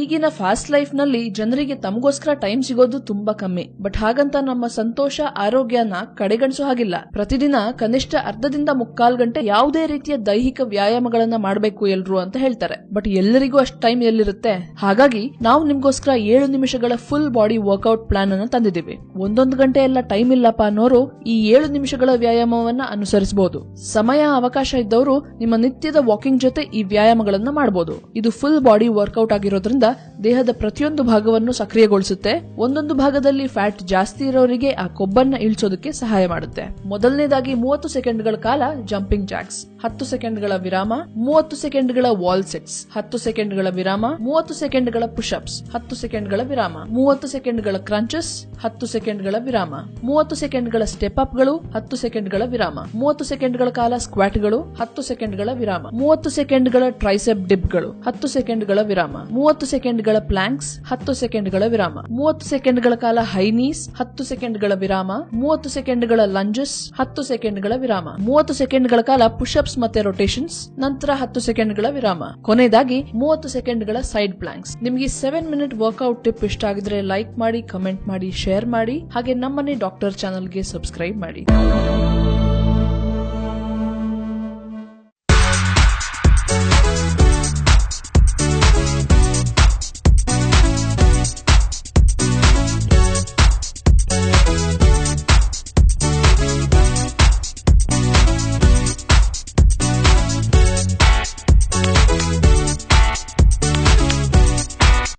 ಈಗಿನ fast life ನಲ್ಲಿ ಜನರಿಗೆ ತಮಗೋಸ್ಕರ ಟೈಮ್ ಸಿಗೋದು ತುಂಬಾ ಕಮ್ಮಿ. ಬಟ್ ಹಾಗಂತ ನಮ್ಮ ಸಂತೋಷ ಆರೋಗ್ಯನ ಕಡೆಗಣಿಸೋ ಹಾಗಿಲ್ಲ. ಪ್ರತಿದಿನ ಕನಿಷ್ಠ ಅರ್ಧದಿಂದ ಮುಕ್ಕಾಲ್ ಗಂಟೆ ಯಾವುದೇ ರೀತಿಯ ದೈಹಿಕ ವ್ಯಾಯಾಮಗಳನ್ನ ಮಾಡಬೇಕು ಎಲ್ರು ಅಂತ ಹೇಳ್ತಾರೆ. ಬಟ್ ಎಲ್ಲರಿಗೂ ಅಷ್ಟು ಟೈಮ್ ಎಲ್ಲಿರುತ್ತೆ? ಹಾಗಾಗಿ ನಾವು ನಿಮ್ಗೋಸ್ಕರ 7 ನಿಮಿಷಗಳ ಫುಲ್ ಬಾಡಿ ವರ್ಕೌಟ್ ಪ್ಲಾನ್ ಅನ್ನು ತಂದಿದ್ದೀವಿ. 1 ಗಂಟೆ ಎಲ್ಲ ಟೈಮ್ ಇಲ್ಲಪ್ಪ ಅನ್ನೋರು ಈ 7 ನಿಮಿಷಗಳ ವ್ಯಾಯಾಮವನ್ನ ಅನುಸರಿಸಬಹುದು. ಸಮಯ ಅವಕಾಶ ಇದ್ದವರು ನಿಮ್ಮ ನಿತ್ಯದ ವಾಕಿಂಗ್ ಜೊತೆ ಈ ವ್ಯಾಯಾಮಗಳನ್ನ ಮಾಡಬಹುದು. ಇದು ಫುಲ್ ಬಾಡಿ ವರ್ಕೌಟ್ ಆಗಿರೋದ್ರಿಂದ ದೇಹದ ಪ್ರತಿಯೊಂದು ಭಾಗವನ್ನು ಸಕ್ರಿಯಗೊಳಿಸುತ್ತೆ. ಒಂದೊಂದು ಭಾಗದಲ್ಲಿ ಫ್ಯಾಟ್ ಜಾಸ್ತಿ ಇರೋರಿಗೆ ಆ ಕೊಬ್ಬನ್ನ ಇಳಿಸೋದಕ್ಕೆ ಸಹಾಯ ಮಾಡುತ್ತೆ. ಮೊದಲನೇದಾಗಿ 30 ಸೆಕೆಂಡ್ಗಳ ಕಾಲ ಜಂಪಿಂಗ್ ಜಾಕ್ಸ್, 10 ಸೆಕೆಂಡ್ಗಳ ವಿರಾಮ, 30 ಸೆಕೆಂಡ್ಗಳ ವಾಲ್ ಸೆಟ್ಸ್, 10 ಸೆಕೆಂಡ್ಗಳ ವಿರಾಮ, 30 ಸೆಕೆಂಡ್ಗಳ ಪುಷ್ಅಪ್ಸ್, 10 ಸೆಕೆಂಡ್ಗಳ ವಿರಾಮ, 30 ಸೆಕೆಂಡ್ಗಳ ಕ್ರಂಚಸ್, 10 ಸೆಕೆಂಡ್ಗಳ ವಿರಾಮ, 30 ಸೆಕೆಂಡ್ಗಳ ಸ್ಟೆಪ್ ಅಪ್ಗಳು, 10 ಸೆಕೆಂಡ್ಗಳ ವಿರಾಮ, 30 ಸೆಕೆಂಡ್ಗಳ ಕಾಲ ಸ್ಕ್ವಾಟ್ಗಳು, 10 ಸೆಕೆಂಡ್ಗಳ ವಿರಾಮ, 30 ಸೆಕೆಂಡ್ಗಳ ಟ್ರೈಸೆಪ್ ಡಿಪ್ಗಳು, 10 ಸೆಕೆಂಡ್ಗಳ ವಿರಾಮ, 30 ಸೆಕೆಂಡ್ಗಳ ಪ್ಲಾಂಕ್ಸ್, 10 ಸೆಕೆಂಡ್ಗಳ ವಿರಾಮ, 30 ಸೆಕೆಂಡ್ಗಳ ಕಾಲ ಹೈ ನೀಸ್, 10 ಸೆಕೆಂಡ್ಗಳ ವಿರಾಮ, 30 ಸೆಕೆಂಡ್ಗಳ ಲಂಜಸ್, 10 ಸೆಕೆಂಡ್ಗಳ ವಿರಾಮ, 30 ಸೆಕೆಂಡ್ಗಳ ಕಾಲ ಪುಷ್ಅಪ್ಸ್ ಮತ್ತೆ ರೊಟೇಷನ್ಸ್, ನಂತರ 10 ಸೆಕೆಂಡ್ಗಳ ವಿರಾಮ, ಕೊನೆಯದಾಗಿ 30 ಸೆಕೆಂಡ್ಗಳ ಸೈಡ್ ಪ್ಲಾಂಕ್ಸ್. ನಿಮಗೆ 7 ಮಿನಿಟ್ ವರ್ಕೌಟ್ ಟಿಪ್ ಇಷ್ಟ ಆಗಿದ್ರೆ ಲೈಕ್ ಮಾಡಿ, ಕಮೆಂಟ್ ಮಾಡಿ, ಶೇರ್ ಮಾಡಿ, ಹಾಗೆ ನಮ್ಮನೆ ಡಾಕ್ಟರ್ ಚಾನಲ್ಗೆ ಸಬ್ಸ್ಕ್ರೈಬ್ ಮಾಡಿ.